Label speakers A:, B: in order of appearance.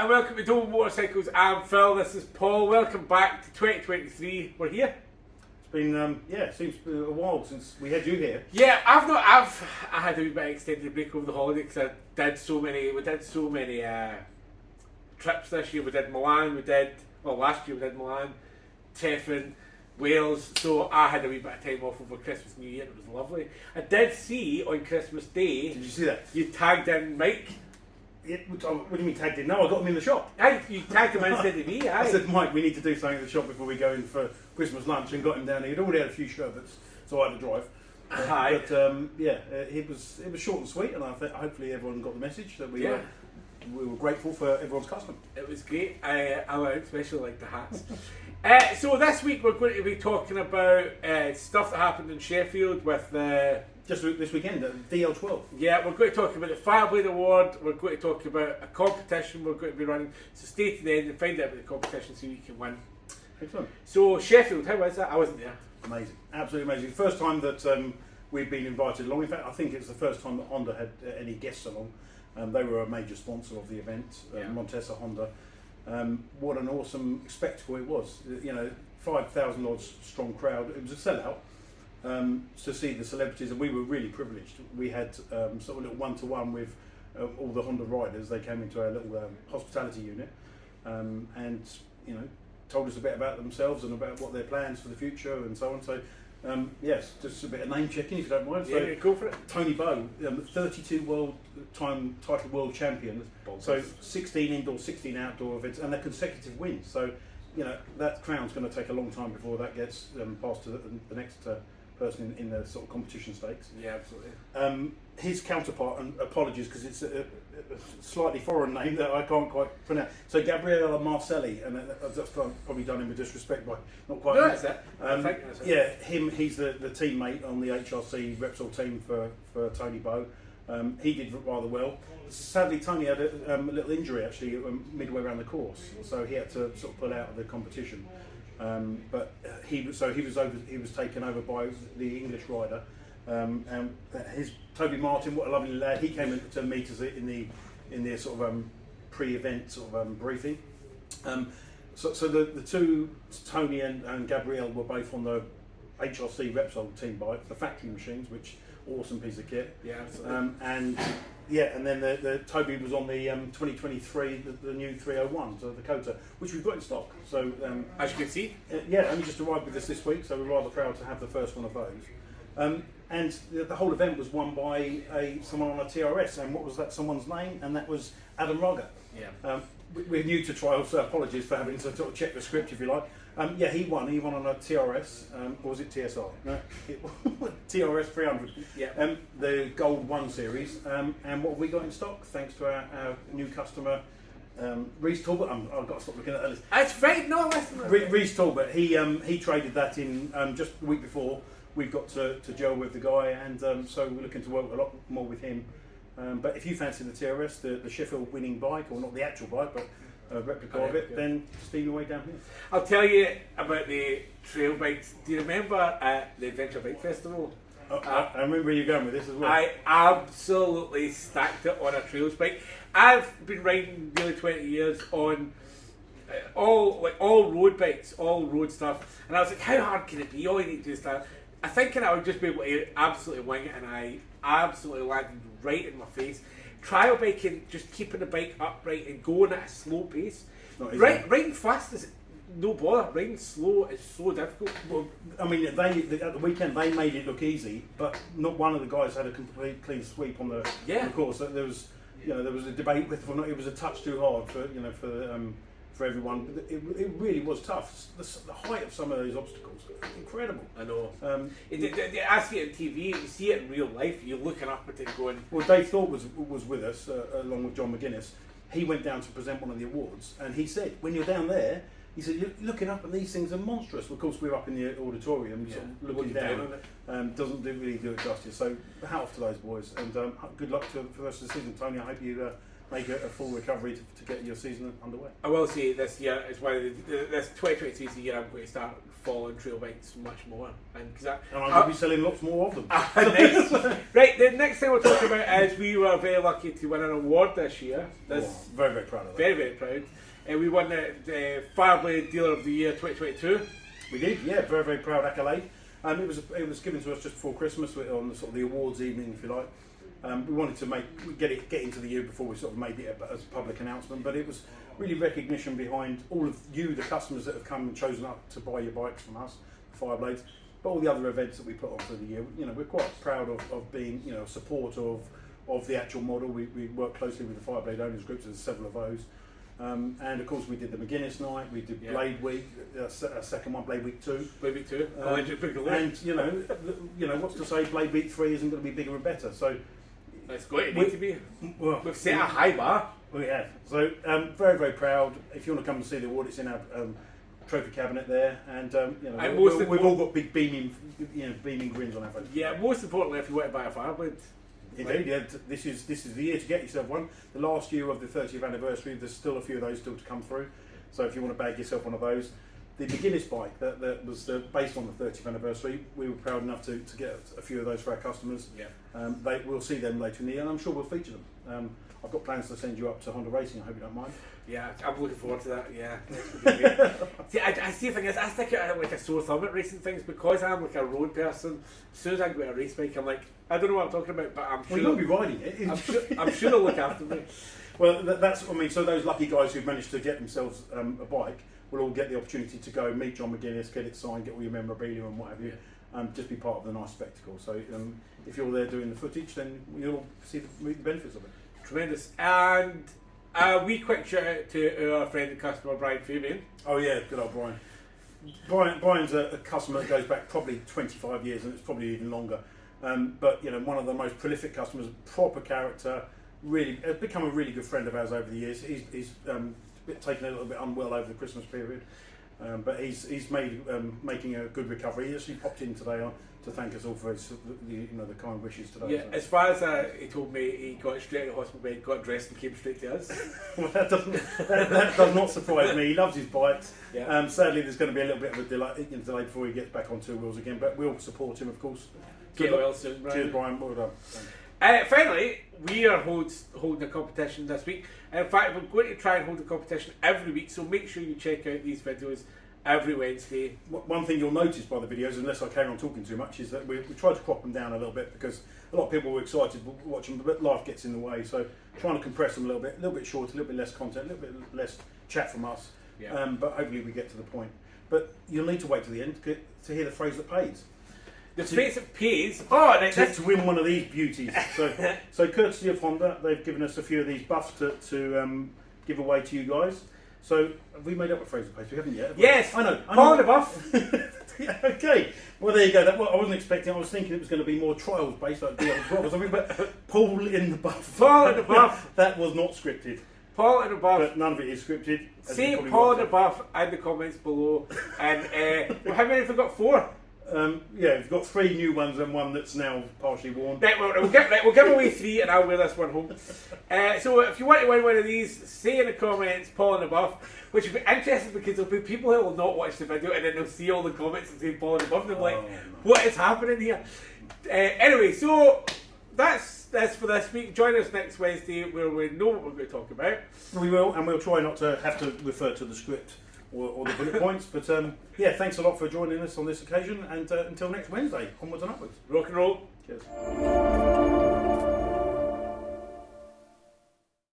A: and welcome to Doble Motorcycles. I'm Phil, this is Paul. Welcome back to 2023. We're here.
B: It's been, seems to be a while since we had you here.
A: Yeah, I had a wee bit of extended break over the holiday because we did so many trips this year. We did Milan, last year we did Milan, Teffin, Wales, so I had a wee bit of time off over Christmas and New Year and it was lovely. I did see on Christmas Day...
B: Did you see that?
A: You tagged in Mike.
B: Yeah, what do you mean tagged in? No, I got him in the shop.
A: Aye, you tagged him instead of me, aye.
B: I said, Mike, we need to do something at the shop before we go in for Christmas lunch, and got him down here. He'd already had a few sherbets, so I had to drive.
A: Aye.
B: But it was short and sweet, and I think hopefully everyone got the message that we were grateful for everyone's custom.
A: It was great. I learned, especially like the hats. So this week we're going to be talking about stuff that happened in Sheffield with the...
B: Just this weekend, DL12.
A: Yeah, we're going to talk about the Fireblade Award, we're going to talk about a competition we're going to be running, so stay to the end and find out about the competition so you can win.
B: Excellent.
A: So Sheffield, how was that? I wasn't there.
B: Amazing, absolutely amazing. First time that we've been invited along. In fact, I think it's the first time that Honda had any guests along. They were a major sponsor of the event, Montesa Honda. What an awesome spectacle it was. 5,000 odd strong crowd. It was a sellout. To see the celebrities, and we were really privileged. We had sort of a little one-to-one with all the Honda riders. They came into our little hospitality unit and told us a bit about themselves and about what their plans for the future and so on. So yes, just a bit of name checking if you don't mind.
A: Yeah, go for it.
B: Tony Bow, 32 time title world champion. So 16 indoor, 16 outdoor events, and they're consecutive wins. So that crown's going to take a long time before that gets passed to the next person in the sort of competition stakes.
A: Yeah, absolutely.
B: His counterpart, and apologies because it's a slightly foreign name that I can't quite pronounce. So Gabriele Marcelli, and I've just probably done him with disrespect by not quite.
A: No, that's it.
B: Yeah, he's the teammate on the HRC Repsol team for Tony Bow. He did rather well. Sadly, Tony had a little injury actually midway around the course, so he had to sort of pull out of the competition. But he was taken over by the English rider, and his Toby Martin. What a lovely lad! He came in to meet us in the sort of pre-event sort of briefing. So the two, Tony and Gabrielle, were both on the HRC Repsol team bike, the factory machines, which awesome piece of kit.
A: Yeah, absolutely.
B: And then the Toby was on the 2023, the new 301, so the Dakota, which we've got in stock. So
A: as you can see,
B: only just arrived with us this week, so we're rather proud to have the first one of those. And the whole event was won by someone on a TRS, and what was that someone's name? And that was Adam Raga.
A: Yeah.
B: We're new to trials, so apologies for having to sort of check the script if you like. He won. He won on a TRS, or was it TSR? No, TRS 300.
A: Yeah.
B: The Gold 1 Series. And what have we got in stock? Thanks to our new customer, Reece Talbot. I've got to stop looking at that list.
A: That's right. No, listen.
B: Reece Talbot. He traded that in just the week before. We've got to gel with the guy, and so we're looking to work a lot more with him. But if you fancy the TRS, the Sheffield winning bike, or not the actual bike, but a replica of it, then steam your way down here.
A: I'll tell you about the trail bikes. Do you remember at the Adventure Bike Festival?
B: I remember where you're going with this as well.
A: I absolutely stacked it on a trails bike. I've been riding nearly 20 years on all road bikes, all road stuff, and I was like, how hard can it be? All you need to do is start. I think I would just be able to absolutely wing it, and I absolutely landed right in my face. Trial biking, just keeping the bike upright and going at a slow pace. Riding fast is no bother. Riding slow is so difficult.
B: Well, I mean, at the weekend they made it look easy, but not one of the guys had a complete clean sweep on the course. There was a debate with whether or not it was a touch too hard for everyone. But it really was tough. The height of some of those obstacles, incredible.
A: I know. I see it on TV. You see it in real life. You're looking up at it, going.
B: Well, Dave Thorpe was with us along with John McGuinness. He went down to present one of the awards, and he said, when you're down there, he said, you're looking up and these things are monstrous. Well, of course, we're up in the auditorium, sort of looking down. Doesn't really do it justice. So, hat off to those boys, and good luck for the rest of the season, Tony. I hope you make a full recovery to get your season underway.
A: I will say this year is one of this 2023 is the year I'm going to start following trail bikes much more, and
B: I'm going to be selling lots more of them.
A: Nice. Right, the next thing we're talking about is we were very lucky to win an award this year.
B: Very, very proud of that.
A: Very, very proud. We won the Fireblade Dealer of the Year 2022.
B: We did, yeah, very, very proud accolade. It was given to us just before Christmas on the sort of the awards evening, if you like. We wanted to get into the year before we sort of made it as a public announcement, but it was really recognition behind all of you, the customers that have come and chosen up to buy your bikes from us, Fireblades, but all the other events that we put on through the year. You know, we're quite proud of being, you know, support of the actual model. We work closely with the Fireblade owners groups. There's several of those. And of course we did the McGuinness night, we did Blade Week, a second one, Blade Week 2.
A: Blade Week 2.
B: And you know, what's to say Blade Week 3 isn't going to be bigger and better. So
A: it's going to need to be. We've set a high bar.
B: We have. So very, very proud. If you want to come and see the award, it's in our trophy cabinet there, and you know, we've all got big beaming grins on our faces.
A: Yeah, most importantly, if you want to buy a Fireblade.
B: Indeed, yeah. This is the year to get yourself one. The last year of the 30th anniversary, there's still a few of those still to come through. So if you want to bag yourself one of those, the McGuinness bike that was based on the 30th anniversary, we were proud enough to get a few of those for our customers.
A: Yeah.
B: We'll see them later in the year, and I'm sure we'll feature them. I've got plans to send you up to Honda Racing. I hope you don't mind.
A: Yeah, I'm looking forward to that. Yeah. See, I see the thing is, I stick out like a sore thumb at racing things because I'm like a road person. As soon as I get a race bike, I'm like, I don't know what I'm talking about, but I'm sure
B: you'll be riding it.
A: I'm sure they'll look after me.
B: Well, that's I mean. So those lucky guys who've managed to get themselves a bike will all get the opportunity to go meet John McGuinness, get it signed, get all your memorabilia and what have you. Just be part of the nice spectacle. So if you're there doing the footage, then you'll see the benefits of it.
A: Tremendous. And a wee quick shout out to our friend and customer Brian Fabian.
B: Oh yeah, good old Brian. Brian's a customer that goes back probably 25 years, and it's probably even longer. But you know, one of the most prolific customers, proper character, really has become a really good friend of ours over the years. He's taken a little bit unwell over the Christmas period, but he's making a good recovery. He actually popped in today to thank us all for the kind wishes today.
A: Yeah, so. As far as he told me, he got straight out of the hospital bed, got dressed, and came straight to us.
B: Well, that does not surprise me. He loves his bikes.
A: Yeah.
B: Sadly, there's going to be a little bit of a delay before he gets back on two wheels again, but we'll support him, of course.
A: Get well soon, Brian.
B: Cheers, Brian. Well done.
A: Finally, we are holding a competition this week. In fact, we're going to try and hold a competition every week, so make sure you check out these videos every Wednesday.
B: One thing you'll notice by the videos, unless I carry on talking too much, is that we try to crop them down a little bit because a lot of people were excited watching them, but life gets in the way. So trying to compress them a little bit shorter, a little bit less content, a little bit less chat from us.
A: Yeah.
B: But hopefully we get to the point. But you'll need to wait to the end to hear the phrase that pays.
A: The phrase that pays. Oh,
B: to win one of these beauties. So courtesy of Honda, they've given us a few of these buffs to give away to you guys. So have we made up a phrase that pays? We haven't yet.
A: Yes,
B: I know.
A: Paul the buff.
B: Yeah, okay. Well, there you go. I wasn't expecting. I was thinking it was going to be more trials based, like DL12 or something. But Paul in the buff.
A: Paul in the buff.
B: That was not scripted.
A: Paul in the buff.
B: But none of it is scripted.
A: Say Paul in the buff in the comments below. And how many have we got? 4.
B: We've got 3 new ones and one that's now partially worn.
A: Right, we'll give away 3 and I'll wear this one home. So if you want to win one of these, say in the comments, Paul in the buff, which will be interesting because there'll be people who will not watch the video and then they'll see all the comments and say Paul in the buff and they're like, what is happening here? Anyway, so that's for this week. Join us next Wednesday where we know what we're going to talk about.
B: We will, and we'll try not to have to refer to the script or the bullet points, but thanks a lot for joining us on this occasion, and until next Wednesday, onwards and upwards.
A: Rock and roll.
B: Cheers.